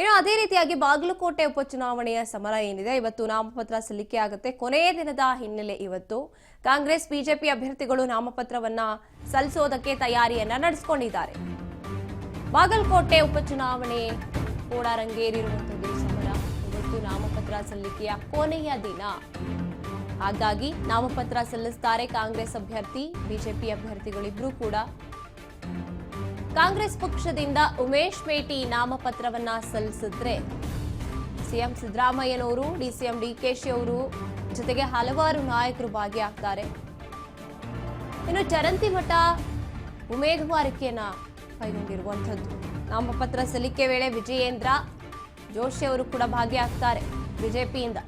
ಇನ್ನು ಅದೇ ರೀತಿಯಾಗಿ ಬಾಗಲಕೋಟೆ ಉಪಚುನಾವಣೆಯ ಸಮರ ಏನಿದೆ, ಇವತ್ತು ನಾಮಪತ್ರ ಸಲ್ಲಿಕೆ ಆಗುತ್ತೆ. ಕೊನೆಯ ದಿನದ ಹಿನ್ನೆಲೆ ಇವತ್ತು ಕಾಂಗ್ರೆಸ್ ಬಿಜೆಪಿ ಅಭ್ಯರ್ಥಿಗಳು ನಾಮಪತ್ರವನ್ನ ಸಲ್ಲಿಸೋದಕ್ಕೆ ತಯಾರಿಯನ್ನ ನಡೆಸಿಕೊಂಡಿದ್ದಾರೆ. ಬಾಗಲಕೋಟೆ ಉಪಚುನಾವಣೆ ಕೂಡ ರಂಗೇರಿರುವಂತದ್ದು ಸಮರ. ಇವತ್ತು ನಾಮಪತ್ರ ಸಲ್ಲಿಕೆಯ ಕೊನೆಯ ದಿನ, ಹಾಗಾಗಿ ನಾಮಪತ್ರ ಸಲ್ಲಿಸುತ್ತಾರೆ ಕಾಂಗ್ರೆಸ್ ಅಭ್ಯರ್ಥಿ, ಬಿಜೆಪಿ ಅಭ್ಯರ್ಥಿಗಳಿಬ್ರು ಕೂಡ. ಕಾಂಗ್ರೆಸ್ ಪಕ್ಷದಿಂದ ಉಮೇಶ್ ಮೇಟಿ ನಾಮಪತ್ರವನ್ನ ಸಲ್ಲಿಸಿದ್ರೆ ಸಿಎಂ ಸಿದ್ದರಾಮಯ್ಯನವರು, ಡಿಸಿಎಂ ಡಿಕೆಶಿ ಅವರು ಜೊತೆಗೆ ಹಲವಾರು ನಾಯಕರು ಭಾಗಿಯಾಗ್ತಾರೆ. ಇನ್ನು ಚರಂತಿಮಠ ಉಮೇದುವಾರಿಕೆಯನ್ನ ಕೈಗೊಂಡಿರುವಂತದ್ದು. ನಾಮಪತ್ರ ಸಲ್ಲಿಕೆ ವೇಳೆ ವಿಜಯೇಂದ್ರ ಜೋಶಿ ಅವರು ಕೂಡ ಭಾಗಿಯಾಗ್ತಾರೆ ಬಿಜೆಪಿಯಿಂದ.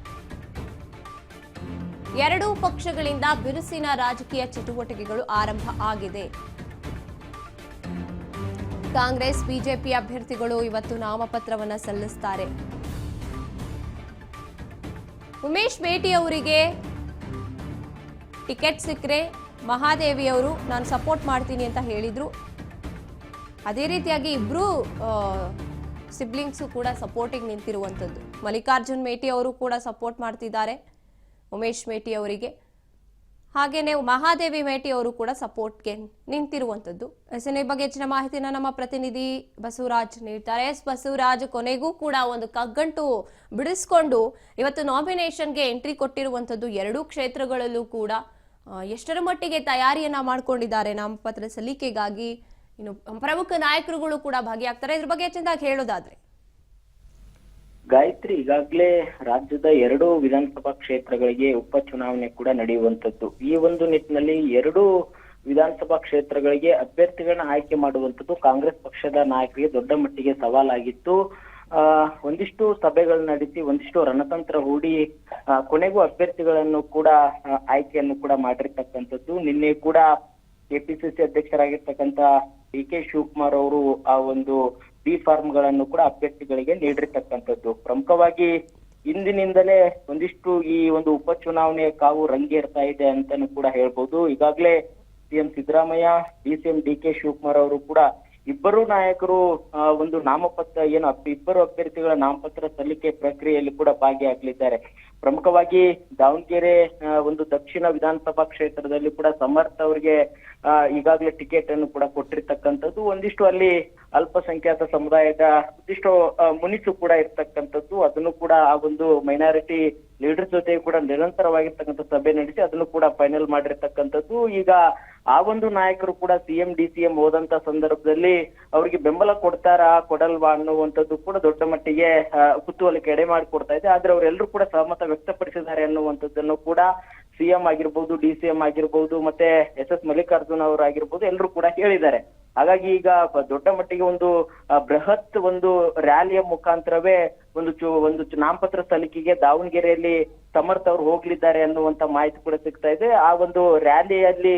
ಎರಡೂ ಪಕ್ಷಗಳಿಂದ ಬಿರುಸಿನ ರಾಜಕೀಯ ಚಟುವಟಿಕೆಗಳು ಆರಂಭ ಆಗಿದೆ. ಕಾಂಗ್ರೆಸ್ ಬಿಜೆಪಿ ಅಭ್ಯರ್ಥಿಗಳು ಇವತ್ತು ನಾಮಪತ್ರವನ್ನ ಸಲ್ಲಿಸುತ್ತಾರೆ. ಉಮೇಶ್ ಮೇಟಿ ಅವರಿಗೆ ಟಿಕೆಟ್ ಸಿಕ್ಕರೆ ಮಹಾದೇವಿ ಅವರು ನಾನು ಸಪೋರ್ಟ್ ಮಾಡ್ತೀನಿ ಅಂತ ಹೇಳಿದ್ರು. ಅದೇ ರೀತಿಯಾಗಿ ಇಬ್ರು ಸಿಬ್ಲಿಂಗ್ಸು ಕೂಡ ಸಪೋರ್ಟಿಗೆ ನಿಂತಿರುವಂಥದ್ದು. ಮಲ್ಲಿಕಾರ್ಜುನ್ ಮೇಟಿ ಅವರು ಕೂಡ ಸಪೋರ್ಟ್ ಮಾಡ್ತಿದ್ದಾರೆ ಉಮೇಶ್ ಮೇಟಿ ಅವರಿಗೆ. ಹಾಗೇನೆ ಮಹಾದೇವಿ ಮೇಟಿ ಅವರು ಕೂಡ ಸಪೋರ್ಟ್ಗೆ ನಿಂತಿರುವಂತದ್ದು. ಈ ಬಗ್ಗೆ ಹೆಚ್ಚಿನ ಮಾಹಿತಿನ ನಮ್ಮ ಪ್ರತಿನಿಧಿ ಬಸವರಾಜ್ ನೀಡ್ತಾರೆ. ಬಸವರಾಜ್, ಕೊನೆಗೂ ಕೂಡ ಒಂದು ಕಗ್ಗಂಟು ಬಿಡಿಸ್ಕೊಂಡು ಇವತ್ತು ನಾಮಿನೇಷನ್ಗೆ ಎಂಟ್ರಿ ಕೊಟ್ಟಿರುವಂತದ್ದು. ಎರಡೂ ಕ್ಷೇತ್ರಗಳಲ್ಲೂ ಕೂಡ ಎಷ್ಟರ ಮಟ್ಟಿಗೆ ತಯಾರಿಯನ್ನ ಮಾಡ್ಕೊಂಡಿದ್ದಾರೆ ನಾಮಪತ್ರ ಸಲ್ಲಿಕೆಗಾಗಿ? ಇನ್ನು ಪ್ರಮುಖ ನಾಯಕರುಗಳು ಕೂಡ ಭಾಗಿಯಾಗ್ತಾರೆ. ಇದ್ರ ಬಗ್ಗೆ ಹೆಚ್ಚಿನದಾಗಿ ಹೇಳೋದಾದ್ರೆ ಗಾಯತ್ರಿ, ಈಗಾಗಲೇ ರಾಜ್ಯದ 2 ವಿಧಾನಸಭಾ ಕ್ಷೇತ್ರಗಳಿಗೆ ಉಪಚುನಾವಣೆ ಕೂಡ ನಡೆಯುವಂತದ್ದು. ಈ ಒಂದು ನಿಟ್ಟಿನಲ್ಲಿ 2 ವಿಧಾನಸಭಾ ಕ್ಷೇತ್ರಗಳಿಗೆ ಅಭ್ಯರ್ಥಿಗಳನ್ನ ಆಯ್ಕೆ ಮಾಡುವಂತದ್ದು ಕಾಂಗ್ರೆಸ್ ಪಕ್ಷದ ನಾಯಕರಿಗೆ ದೊಡ್ಡ ಮಟ್ಟಿಗೆ ಸವಾಲಾಗಿತ್ತು. ಒಂದಿಷ್ಟು ಸಭೆಗಳು ನಡೆಸಿ ಒಂದಿಷ್ಟು ರಣತಂತ್ರ ಹೂಡಿ ಕೊನೆಗೂ ಅಭ್ಯರ್ಥಿಗಳನ್ನು ಕೂಡ ಆಯ್ಕೆಯನ್ನು ಕೂಡ ಮಾಡಿರ್ತಕ್ಕಂಥದ್ದು. ನಿನ್ನೆ ಕೂಡ ಕೆಪಿಸಿಸಿ ಅಧ್ಯಕ್ಷರಾಗಿರ್ತಕ್ಕಂಥ ಡಿ.ಕೆ. ಶಿವಕುಮಾರ್ ಅವರು ಆ ಒಂದು ಬಿ ಫಾರ್ಮ್ಗಳನ್ನು ಕೂಡ ಅಭ್ಯರ್ಥಿಗಳಿಗೆ ನೀಡಿರ್ತಕ್ಕಂಥದ್ದು. ಪ್ರಮುಖವಾಗಿ ಇಂದಿನಿಂದಲೇ ಒಂದಿಷ್ಟು ಈ ಒಂದು ಉಪಚುನಾವಣೆಯ ಕಾವು ರಂಗೇರ್ತಾ ಇದೆ ಅಂತಾನು ಕೂಡ ಹೇಳ್ಬೋದು. ಈಗಾಗಲೇ ಸಿಎಂ ಸಿದ್ದರಾಮಯ್ಯ, ಡಿಸಿಎಂ ಡಿ.ಕೆ. ಶಿವಕುಮಾರ್ ಅವರು ಕೂಡ ಇಬ್ಬರು ನಾಯಕರು ಒಂದು ನಾಮಪತ್ರ ಇಬ್ಬರು ಅಭ್ಯರ್ಥಿಗಳ ನಾಮಪತ್ರ ಸಲ್ಲಿಕೆ ಪ್ರಕ್ರಿಯೆಯಲ್ಲಿ ಕೂಡ ಭಾಗಿಯಾಗಲಿದ್ದಾರೆ. ಪ್ರಮುಖವಾಗಿ ದಾವಣಗೆರೆ ಒಂದು ದಕ್ಷಿಣ ವಿಧಾನಸಭಾ ಕ್ಷೇತ್ರದಲ್ಲಿ ಕೂಡ ಸಮರ್ಥ ಅವರಿಗೆ ಈಗಾಗಲೇ ಟಿಕೆಟ್ ಅನ್ನು ಕೂಡ ಕೊಟ್ಟಿರ್ತಕ್ಕಂಥದ್ದು. ಒಂದಿಷ್ಟು ಅಲ್ಲಿ ಅಲ್ಪಸಂಖ್ಯಾತ ಸಮುದಾಯದ ಒಂದಿಷ್ಟು ಮುನಿಸು ಕೂಡ ಇರ್ತಕ್ಕಂಥದ್ದು. ಅದನ್ನು ಕೂಡ ಆ ಒಂದು ಮೈನಾರಿಟಿ ಲೀಡರ್ ಜೊತೆ ಕೂಡ ನಿರಂತರವಾಗಿರ್ತಕ್ಕಂಥ ಸಭೆ ನಡೆಸಿ ಅದನ್ನು ಕೂಡ ಫೈನಲ್ ಮಾಡಿರ್ತಕ್ಕಂಥದ್ದು. ಈಗ ಆ ಒಂದು ನಾಯಕರು ಕೂಡ ಸಿಎಂ ಡಿಸಿಎಂ ಹೋದಂತ ಸಂದರ್ಭದಲ್ಲಿ ಅವರಿಗೆ ಬೆಂಬಲ ಕೊಡ್ತಾರಾ ಕೊಡಲ್ವಾ ಅನ್ನುವಂಥದ್ದು ಕೂಡ ದೊಡ್ಡ ಮಟ್ಟಿಗೆ ಕುತೂಹಲಕ್ಕೆ ಎಡೆ ಮಾಡಿಕೊಡ್ತಾ ಇದೆ. ಆದ್ರೆ ಅವರೆಲ್ಲರೂ ಕೂಡ ಸಹಮತ ವ್ಯಕ್ತಪಡಿಸಿದ್ದಾರೆ ಅನ್ನುವಂಥದ್ದನ್ನು ಕೂಡ ಸಿಎಂ ಆಗಿರ್ಬೋದು, ಡಿಸಿಎಂ ಆಗಿರ್ಬೋದು, ಮತ್ತೆ ಎಸ್ ಮಲ್ಲಿಕಾರ್ಜುನ್ ಅವರಾಗಿರ್ಬೋದು ಎಲ್ಲರೂ ಕೂಡ ಹೇಳಿದ್ದಾರೆ. ಹಾಗಾಗಿ ಈಗ ದೊಡ್ಡ ಮಟ್ಟಿಗೆ ಒಂದು ಬೃಹತ್ ಒಂದು ರ್ಯಾಲಿಯ ಮುಖಾಂತರವೇ ಒಂದು ನಾಮಪತ್ರ ಸಲ್ಲಿಕೆಗೆ ದಾವಣಗೆರೆಯಲ್ಲಿ ಸಮರ್ಥ ಅವರು ಹೋಗ್ಲಿದ್ದಾರೆ ಅನ್ನುವಂತ ಮಾಹಿತಿ ಕೂಡ ಸಿಗ್ತಾ ಇದೆ. ಆ ಒಂದು ರ್ಯಾಲಿಯಲ್ಲಿ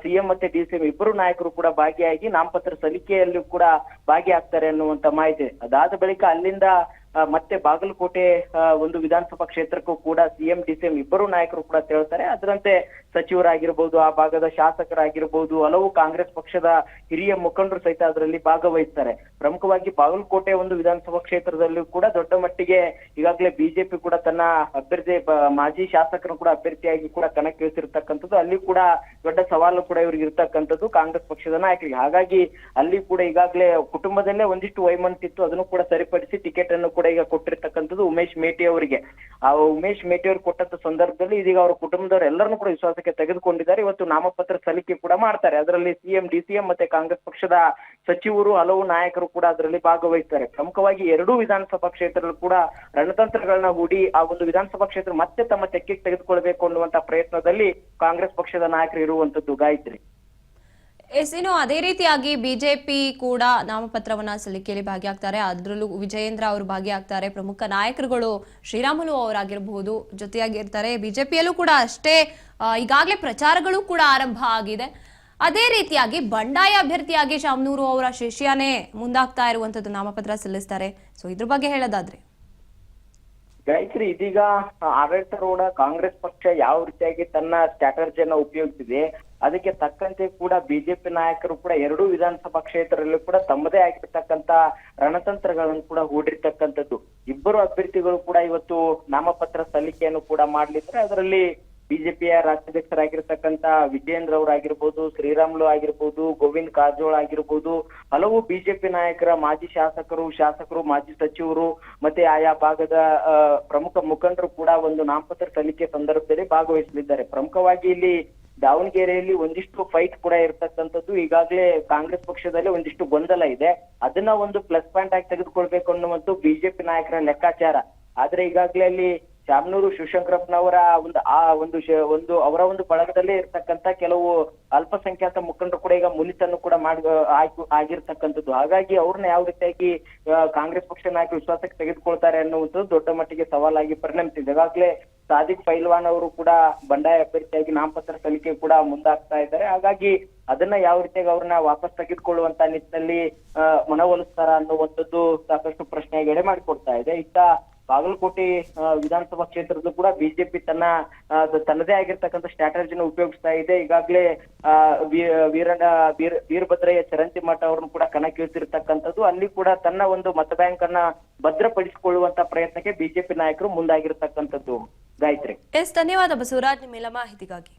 ಸಿಎಂ ಮತ್ತೆ ಡಿಸಿಎಂ ಇಬ್ಬರು ನಾಯಕರು ಕೂಡ ಭಾಗಿಯಾಗಿ ನಾಮಪತ್ರ ಸಲ್ಲಿಕೆಯಲ್ಲೂ ಕೂಡ ಭಾಗಿಯಾಗ್ತಾರೆ ಅನ್ನುವಂತ ಮಾಹಿತಿ. ಅದಾದ ಬಳಿಕ ಅಲ್ಲಿಂದ ಮತ್ತೆ ಬಾಗಲಕೋಟೆ ಒಂದು ವಿಧಾನಸಭಾ ಕ್ಷೇತ್ರಕ್ಕೂ ಕೂಡ ಸಿಎಂ ಡಿಸಿಎಂ ಇಬ್ಬರು ನಾಯಕರು ಕೂಡ ತೆರಳುತ್ತಾರೆ. ಅದರಂತೆ ಸಚಿವರಾಗಿರ್ಬೋದು, ಆ ಭಾಗದ ಶಾಸಕರಾಗಿರ್ಬೋದು, ಹಲವು ಕಾಂಗ್ರೆಸ್ ಪಕ್ಷದ ಹಿರಿಯ ಮುಖಂಡರು ಸಹಿತ ಅದರಲ್ಲಿ ಭಾಗವಹಿಸ್ತಾರೆ. ಪ್ರಮುಖವಾಗಿ ಬಾಗಲಕೋಟೆ ಒಂದು ವಿಧಾನಸಭಾ ಕ್ಷೇತ್ರದಲ್ಲೂ ಕೂಡ ದೊಡ್ಡ ಮಟ್ಟಿಗೆ ಈಗಾಗಲೇ ಬಿಜೆಪಿ ಕೂಡ ತನ್ನ ಅಭ್ಯರ್ಥಿ ಮಾಜಿ ಶಾಸಕರು ಕೂಡ ಅಭ್ಯರ್ಥಿಯಾಗಿ ಕೂಡ ಕಣಕ್ಕಿಳಿಸಿರ್ತಕ್ಕಂಥದ್ದು. ಅಲ್ಲಿ ಕೂಡ ದೊಡ್ಡ ಸವಾಲು ಕೂಡ ಇವ್ರಿಗೆ ಇರ್ತಕ್ಕಂಥದ್ದು ಕಾಂಗ್ರೆಸ್ ಪಕ್ಷದ ನಾಯಕರಿಗೆ. ಹಾಗಾಗಿ ಅಲ್ಲಿ ಕೂಡ ಈಗಾಗಲೇ ಕುಟುಂಬದಲ್ಲೇ ಒಂದಿಷ್ಟು ವೈಮನಸ್ಸಿತ್ತು, ಅದನ್ನು ಕೂಡ ಸರಿಪಡಿಸಿ ಟಿಕೆಟ್ ಅನ್ನು ಕೂಡ ಈಗ ಕೊಟ್ಟಿರ್ತಕ್ಕಂಥದ್ದು ಉಮೇಶ್ ಮೇಟಿ ಅವರಿಗೆ. ಆ ಉಮೇಶ್ ಮೇಟಿ ಅವರು ಕೊಟ್ಟಂತ ಸಂದರ್ಭದಲ್ಲಿ ಇದೀಗ ಅವರ ಕುಟುಂಬದವರು ಎಲ್ಲರನ್ನೂ ಕೂಡ ವಿಶ್ವಾಸಕ್ಕೆ ತೆಗೆದುಕೊಂಡಿದ್ದಾರೆ. ಇವತ್ತು ನಾಮಪತ್ರ ಸಲ್ಲಿಕೆ ಕೂಡ ಮಾಡ್ತಾರೆ. ಅದರಲ್ಲಿ ಸಿಎಂ ಡಿಸಿಎಂ ಮತ್ತೆ ಕಾಂಗ್ರೆಸ್ ಪಕ್ಷದ ಸಚಿವರು, ಹಲವು ನಾಯಕರು ಕೂಡ ಅದರಲ್ಲಿ ಭಾಗವಹಿಸ್ತಾರೆ. ಪ್ರಮುಖವಾಗಿ 2 ವಿಧಾನಸಭಾ ಕ್ಷೇತ್ರಗಳು ಕೂಡ ರಣತಂತ್ರಗಳನ್ನ ಹೂಡಿ ಆ ಒಂದು ವಿಧಾನಸಭಾ ಕ್ಷೇತ್ರ ಮತ್ತೆ ತಮ್ಮ ತೆಕ್ಕೆಗೆ ತೆಗೆದುಕೊಳ್ಬೇಕು ಅನ್ನುವಂತ ಪ್ರಯತ್ನದಲ್ಲಿ ಕಾಂಗ್ರೆಸ್ ಪಕ್ಷದ ನಾಯಕರು ಇರುವಂತದ್ದು. ಗಾಯತ್ರಿ, ಇನ್ನು ಅದೇ ರೀತಿಯಾಗಿ ಬಿಜೆಪಿ ಕೂಡ ನಾಮಪತ್ರವನ್ನ ಸಲ್ಲಿಕೆಯಲ್ಲಿ ಭಾಗಿಯಾಗ್ತಾರೆ. ಅದರಲ್ಲೂ ವಿಜಯೇಂದ್ರ ಅವರು ಭಾಗಿಯಾಗ್ತಾರೆ. ಪ್ರಮುಖ ನಾಯಕರುಗಳು ಶ್ರೀರಾಮುಲು ಅವರಾಗಿರಬಹುದು ಜೊತೆಯಾಗಿರ್ತಾರೆ. ಬಿಜೆಪಿಯಲ್ಲೂ ಕೂಡ ಅಷ್ಟೇ ಈಗಾಗಲೇ ಪ್ರಚಾರಗಳು ಕೂಡ ಆರಂಭ ಆಗಿದೆ. ಅದೇ ರೀತಿಯಾಗಿ ಬಂಡಾಯ ಅಭ್ಯರ್ಥಿಯಾಗಿ ಶಾಮನೂರು ಅವರ ಶಿಷ್ಯನೇ ಮುಂದಾಗ್ತಾ ಇರುವಂತದ್ದು ನಾಮಪತ್ರ ಸಲ್ಲಿಸ್ತಾರೆ. ಸೊ ಇದ್ರ ಬಗ್ಗೆ ಹೇಳೋದಾದ್ರೆ ಗಾಯತ್ರಿ, ಇದೀಗ ಆಡಳಿತಾರೂಢ ಕಾಂಗ್ರೆಸ್ ಪಕ್ಷ ಯಾವ ರೀತಿಯಾಗಿ ತನ್ನ ಸ್ಟ್ರಾಟಜಿಯನ್ನ ಉಪಯೋಗಿಸಿದೆ ಅದಕ್ಕೆ ತಕ್ಕಂತೆ ಕೂಡ ಬಿಜೆಪಿ ನಾಯಕರು ಕೂಡ ಎರಡೂ ವಿಧಾನಸಭಾ ಕ್ಷೇತ್ರದಲ್ಲೂ ಕೂಡ ತಮ್ಮದೇ ಆಗಿರ್ತಕ್ಕಂತ ರಣತಂತ್ರಗಳನ್ನು ಕೂಡ ಹೂಡಿರ್ತಕ್ಕಂಥದ್ದು. ಇಬ್ಬರು ಅಭ್ಯರ್ಥಿಗಳು ಕೂಡ ಇವತ್ತು ನಾಮಪತ್ರ ಸಲ್ಲಿಕೆಯನ್ನು ಕೂಡ ಮಾಡ್ಲಿದ್ರೆ ಅದರಲ್ಲಿ ಬಿಜೆಪಿಯ ರಾಜ್ಯಾಧ್ಯಕ್ಷರಾಗಿರ್ತಕ್ಕಂತ ವಿಜಯೇಂದ್ರ ಅವರಾಗಿರ್ಬೋದು, ಶ್ರೀರಾಮುಲು ಆಗಿರ್ಬೋದು, ಗೋವಿಂದ್ ಕಾರಜೋಳ ಆಗಿರ್ಬೋದು, ಹಲವು ಬಿಜೆಪಿ ನಾಯಕರ ಮಾಜಿ ಶಾಸಕರು, ಮಾಜಿ ಸಚಿವರು ಮತ್ತೆ ಆಯಾ ಭಾಗದ ಪ್ರಮುಖ ಮುಖಂಡರು ಕೂಡ ಒಂದು ನಾಮಪತ್ರ ಸಲ್ಲಿಕೆ ಸಂದರ್ಭದಲ್ಲಿ ಭಾಗವಹಿಸಲಿದ್ದಾರೆ. ಪ್ರಮುಖವಾಗಿ ಇಲ್ಲಿ ದಾವಣಗೆರೆಯಲ್ಲಿ ಒಂದಿಷ್ಟು ಫೈಟ್ ಕೂಡ ಇರ್ತಕ್ಕಂಥದ್ದು. ಈಗಾಗಲೇ ಕಾಂಗ್ರೆಸ್ ಪಕ್ಷದಲ್ಲಿ ಒಂದಿಷ್ಟು ಗೊಂದಲ ಇದೆ. ಅದನ್ನ ಒಂದು ಪ್ಲಸ್ ಪಾಯಿಂಟ್ ಆಗಿ ತೆಗೆದುಕೊಳ್ಬೇಕು ಅನ್ನುವಂತ ಬಿಜೆಪಿ ನಾಯಕರ ಲೆಕ್ಕಾಚಾರ. ಆದ್ರೆ ಈಗಾಗಲೇ ಅಲ್ಲಿ ಶಾಮನೂರು ಶಿವಶಂಕರಪ್ಪನವರ ಒಂದು ಅವರ ಒಂದು ಬಳಗದಲ್ಲೇ ಇರ್ತಕ್ಕಂತ ಕೆಲವು ಅಲ್ಪಸಂಖ್ಯಾತ ಮುಖಂಡರು ಕೂಡ ಈಗ ಮುನಿತನ್ನು ಕೂಡ ಆಗಿರ್ತಕ್ಕಂಥದ್ದು. ಹಾಗಾಗಿ ಅವ್ರನ್ನ ಯಾವ ರೀತಿಯಾಗಿ ಕಾಂಗ್ರೆಸ್ ಪಕ್ಷ ನಾಯಕರು ವಿಶ್ವಾಸಕ್ಕೆ ತೆಗೆದುಕೊಳ್ತಾರೆ ಅನ್ನುವಂಥದ್ದು ದೊಡ್ಡ ಮಟ್ಟಿಗೆ ಸವಾಲಾಗಿ ಪರಿಣಮಿಸಿದೆ. ಈಗಾಗಲೇ ಸಾದಿಕ್ ಪೈಲ್ವಾನ್ ಅವರು ಕೂಡ ಬಂಡಾಯ ಅಭ್ಯರ್ಥಿಯಾಗಿ ನಾಮಪತ್ರ ಸಲ್ಲಿಕೆ ಕೂಡ ಮುಂದಾಗ್ತಾ ಇದ್ದಾರೆ. ಹಾಗಾಗಿ ಅದನ್ನ ಯಾವ ರೀತಿಯಾಗಿ ಅವ್ರನ್ನ ವಾಪಸ್ ತೆಗೆದುಕೊಳ್ಳುವಂತ ನಿಟ್ಟಿನಲ್ಲಿ ಮನವೊಲಿಸ್ತಾರ ಅನ್ನುವಂಥದ್ದು ಸಾಕಷ್ಟು ಪ್ರಶ್ನೆಗೆ ಎಡೆ ಮಾಡಿಕೊಡ್ತಾ ಇದೆ. ಇತ್ತ ಬಾಗಲಕೋಟೆ ವಿಧಾನಸಭಾ ಕ್ಷೇತ್ರದಲ್ಲೂ ಕೂಡ ಬಿಜೆಪಿ ತನ್ನದೇ ಆಗಿರ್ತಕ್ಕಂಥ ಸ್ಟ್ರಾಟಜಿನ ಉಪಯೋಗಿಸ್ತಾ ಇದೆ. ಈಗಾಗಲೇ ವೀರಭದ್ರಯ್ಯ ಚರಂತಿಮಠ ಅವ್ರನ್ನು ಕೂಡ ಕಣಕ್ಕಿಳಿಸಿರ್ತಕ್ಕಂಥದ್ದು. ಅಲ್ಲಿ ಕೂಡ ತನ್ನ ಒಂದು ಮತ ಬ್ಯಾಂಕ್ ಅನ್ನ ಭದ್ರಪಡಿಸಿಕೊಳ್ಳುವಂತ ಪ್ರಯತ್ನಕ್ಕೆ ಬಿಜೆಪಿ ನಾಯಕರು ಮುಂದಾಗಿರ್ತಕ್ಕಂಥದ್ದು. ಗಾಯತ್ರಿ. ಧನ್ಯವಾದ ಬಸವರಾಜ್ ನಿಮ್ಮೆಲ್ಲ ಮಾಹಿತಿಗಾಗಿ.